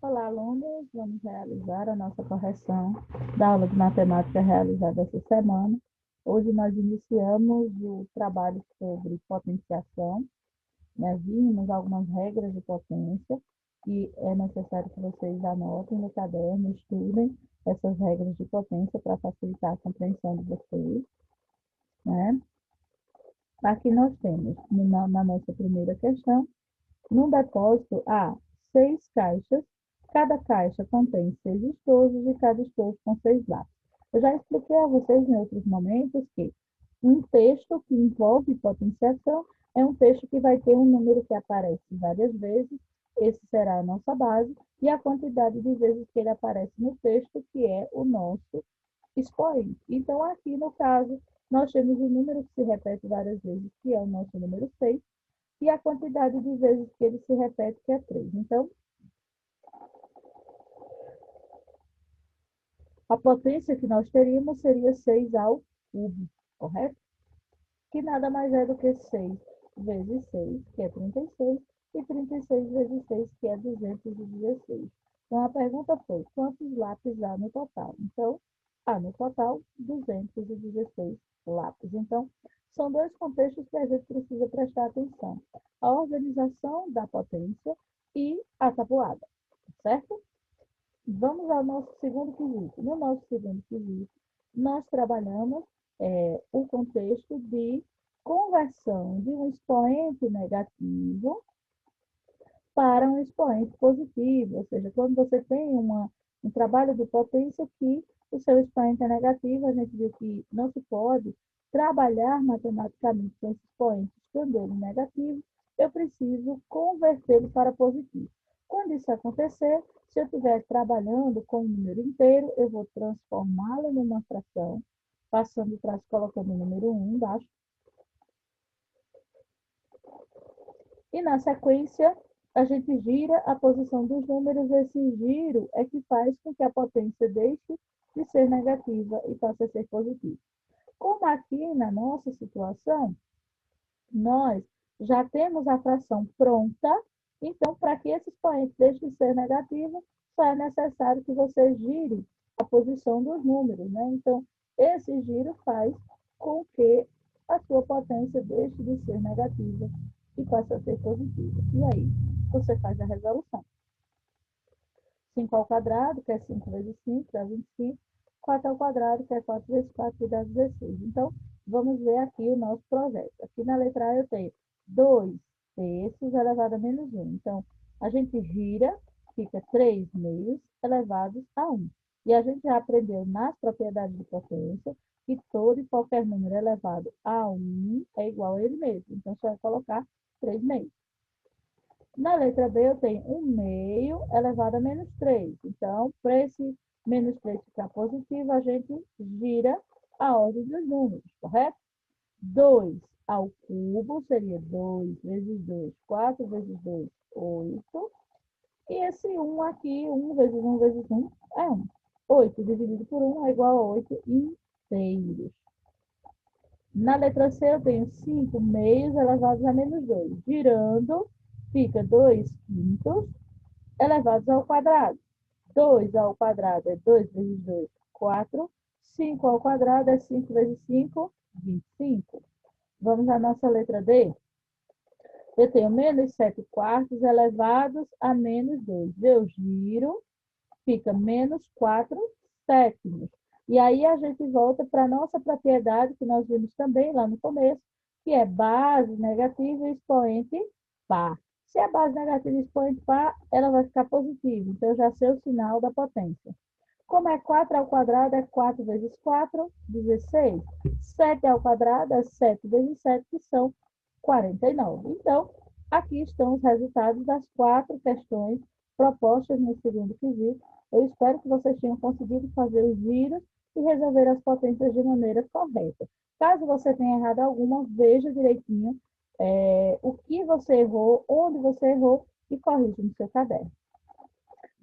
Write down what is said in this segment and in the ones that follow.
Olá, alunos! Vamos realizar a nossa correção da aula de matemática realizada essa semana. Hoje nós iniciamos o trabalho sobre potenciação, né? Vimos algumas regras de potência e é necessário que vocês anotem no caderno, estudem essas regras de potência para facilitar a compreensão de vocês, né? Aqui nós temos, na nossa primeira questão, num depósito há 6 caixas, cada caixa contém 6 estojos e cada estojo com 6 lápis. Eu já expliquei a vocês em outros momentos que um texto que envolve potenciação é um texto que vai ter um número que aparece várias vezes, esse será a nossa base, e a quantidade de vezes que ele aparece no texto, que é o nosso expoente. Então, aqui no caso, nós temos o número que se repete várias vezes, que é o nosso número 6, e a quantidade de vezes que ele se repete, que é 3. Então, a potência que nós teríamos seria 6 ao cubo, correto? Que nada mais é do que 6 vezes 6, que é 36, e 36 vezes 6, que é 216. Então, a pergunta foi, quantos lápis há no total? Então, há no total 216 lápis. Então, são dois contextos que a gente precisa prestar atenção. A organização da potência e a tabuada, certo? Vamos ao nosso segundo quesito. No nosso segundo quesito, nós trabalhamos o contexto de conversão de um expoente negativo para um expoente positivo, ou seja, quando você tem um trabalho de potência que o seu expoente é negativo, a gente viu que não se pode trabalhar matematicamente com esse expoente estando ele negativo, eu preciso convertê-lo para positivo. Quando isso acontecer, se eu estiver trabalhando com um número inteiro, eu vou transformá-lo numa fração, passando para colocando o número 1 embaixo. E na sequência, a gente gira a posição dos números. Esse giro é que faz com que a potência deixe de ser negativa e passe a ser positiva. Como aqui na nossa situação, nós já temos a fração pronta, então, para que esse expoente deixe de ser negativo, só é necessário que você gire a posição dos números, né? Então, esse giro faz com que a sua potência deixe de ser negativa e passe a ser positiva. E aí, você faz a resolução. 5 ao quadrado, que é 5 vezes 5, dá 25. 4 ao quadrado, que é 4 vezes 4, que dá 16. Então, vamos ver aqui o nosso projeto. Aqui na letra A eu tenho 2 terços elevado a menos 1. Então, a gente gira, fica 3 meios elevados a 1. E a gente já aprendeu nas propriedades de potência que todo e qualquer número elevado a 1 é igual a ele mesmo. Então, só vai colocar 3 meios. Na letra B, eu tenho 1 meio elevado a menos 3. Então, para esse menos 3 ficar positivo, a gente gira a ordem dos números, correto? 2 ao cubo seria 2 vezes 2, 4 vezes 2, 8. E esse 1 aqui, 1 vezes 1 vezes 1 é 1. 8 dividido por 1 é igual a 8 inteiros. Na letra C, eu tenho 5 meios elevados a menos 2. Girando, fica 2 quintos elevados ao quadrado. 2 ao quadrado é 2 vezes 2, 4. 5 ao quadrado é 5 vezes 5, 25. Vamos à nossa letra D. Eu tenho menos 7 quartos elevados a menos 2. Eu giro, fica menos 4 sétimos. E aí a gente volta para a nossa propriedade, que nós vimos também lá no começo, que é base negativa e expoente par. Se a base negativa e expoente par, ela vai ficar positiva. Então, eu já sei o sinal da potência. Como é 4 ao quadrado, é 4 vezes 4, 16. 7 ao quadrado é 7 vezes 7, que são 49. Então, aqui estão os resultados das 4 questões propostas no segundo quesito. Eu espero que vocês tenham conseguido fazer os giros e resolver as potências de maneira correta. Caso você tenha errado alguma, veja direitinho o que você errou, onde você errou e corrija no seu caderno.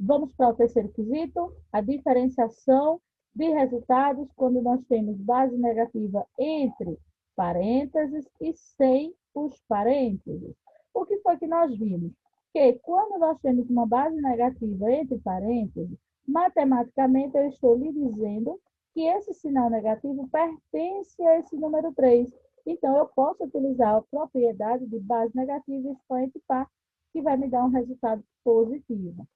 Vamos para o terceiro quesito, a diferenciação de resultados quando nós temos base negativa entre parênteses e sem os parênteses. O que foi que nós vimos? que quando nós temos uma base negativa entre parênteses, matematicamente eu estou lhe dizendo que esse sinal negativo pertence a esse número 3. Então, eu posso utilizar a propriedade de base negativa e expoente par, que vai me dar um resultado positivo.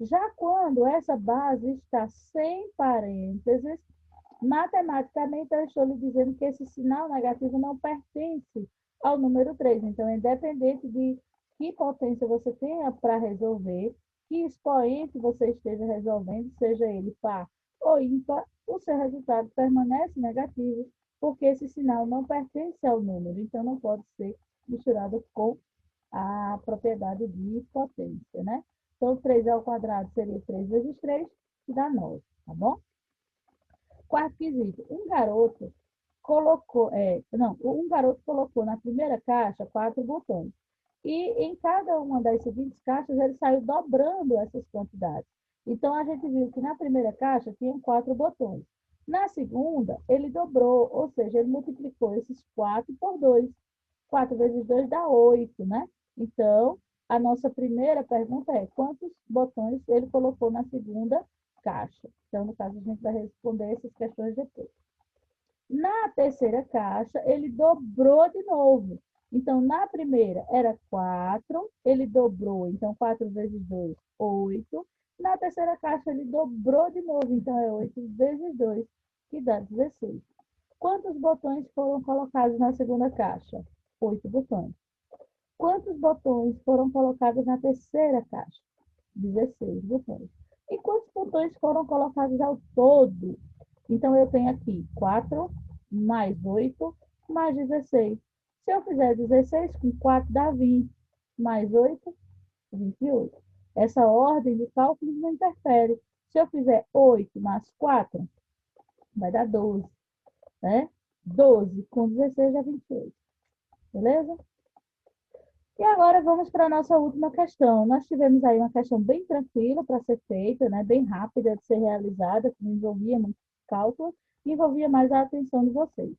Já quando essa base está sem parênteses, matematicamente eu estou lhe dizendo que esse sinal negativo não pertence ao número 3. Então, independente de que potência você tenha para resolver, que expoente você esteja resolvendo, seja ele par ou ímpar, o seu resultado permanece negativo, porque esse sinal não pertence ao número, então não pode ser misturado com a propriedade de potência, né? Então, 3 ao quadrado seria 3 vezes 3, que dá 9, tá bom? Quarto quesito, um garoto colocou na primeira caixa 4 botões. E em cada uma das seguintes caixas, ele saiu dobrando essas quantidades. Então, a gente viu que na primeira caixa tinham 4 botões. Na segunda, ele dobrou, ou seja, ele multiplicou esses 4 por 2. 4 vezes 2 dá 8, né? Então, a nossa primeira pergunta é: quantos botões ele colocou na segunda caixa? Então, no caso, a gente vai responder essas questões depois. Na terceira caixa, ele dobrou de novo. Então, na primeira era 4, ele dobrou. Então, 4 vezes 2, 8. Na terceira caixa, ele dobrou de novo. Então, é 8 vezes 2, que dá 16. Quantos botões foram colocados na segunda caixa? 8 botões. Quantos botões foram colocados na terceira caixa? 16 botões. E quantos botões foram colocados ao todo? Então, eu tenho aqui 4 mais 8 mais 16. Se eu fizer 16 com 4 dá 20, mais 8, 28. Essa ordem de cálculos não interfere. Se eu fizer 8 mais 4, vai dar 12, né? 12 com 16 dá 28. Beleza? E agora vamos para a nossa última questão. Nós tivemos aí uma questão bem tranquila para ser feita, né? Bem rápida de ser realizada, que não envolvia muito cálculo, envolvia mais a atenção de vocês.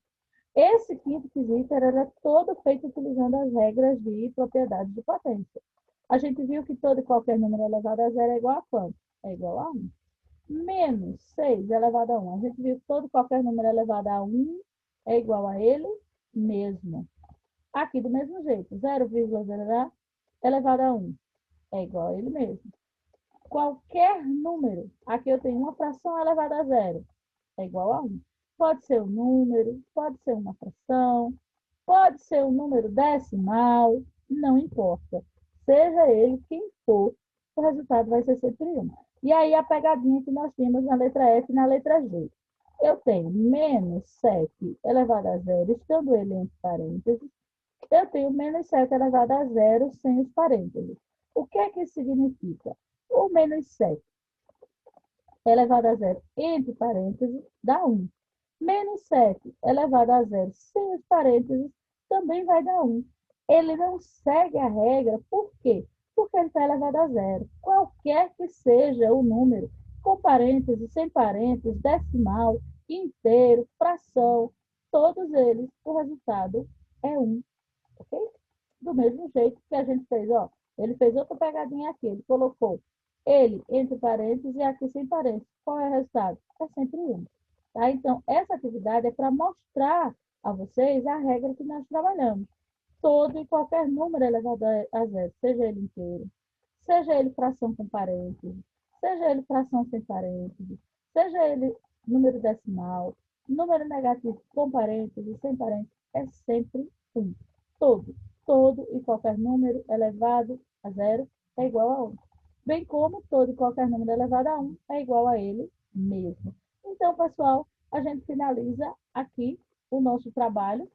Esse quinto quesito era todo feito utilizando as regras de propriedade de potência. A gente viu que todo e qualquer número elevado a zero é igual a quanto? É igual a 1. Menos 6 elevado a 1. A gente viu que todo e qualquer número elevado a 1 é igual a ele mesmo. Aqui do mesmo jeito, 0,0 elevado a 1 é igual a ele mesmo. Qualquer número, aqui eu tenho uma fração elevada a zero, é igual a 1. Pode ser um número, pode ser uma fração, pode ser um número decimal, não importa. Seja ele quem for, o resultado vai ser sempre 1. E aí a pegadinha que nós temos na letra F e na letra G. Eu tenho menos 7 elevado a zero, estando ele entre parênteses. Eu tenho menos 7 elevado a zero sem os parênteses. O que é que isso significa? O menos 7 elevado a zero entre parênteses dá 1. Menos 7 elevado a zero sem os parênteses também vai dar 1. Ele não segue a regra, por quê? Porque ele está elevado a zero. Qualquer que seja o número, com parênteses, sem parênteses, decimal, inteiro, fração, todos eles, o resultado é 1. Ok? Do mesmo jeito que a gente fez, ó. Ele fez outra pegadinha aqui. Ele colocou ele entre parênteses e aqui sem parênteses. Qual é o resultado? É sempre 1. Tá? Então, essa atividade é para mostrar a vocês a regra que nós trabalhamos. Todo e qualquer número elevado a zero, seja ele inteiro, seja ele fração com parênteses, seja ele fração sem parênteses, seja ele número decimal, número negativo com parênteses, sem parênteses, é sempre 1. Todo, todo e qualquer número elevado a zero é igual a 1. Bem como todo e qualquer número elevado a 1 é igual a ele mesmo. Então, pessoal, a gente finaliza aqui o nosso trabalho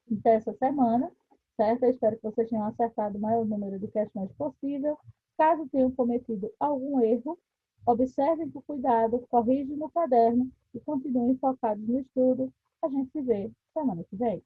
dessa semana, certo? Eu espero que vocês tenham acertado o maior número de questões possível. Caso tenham cometido algum erro, observem com cuidado, corrijam no caderno e continuem focados no estudo. A gente se vê semana que vem.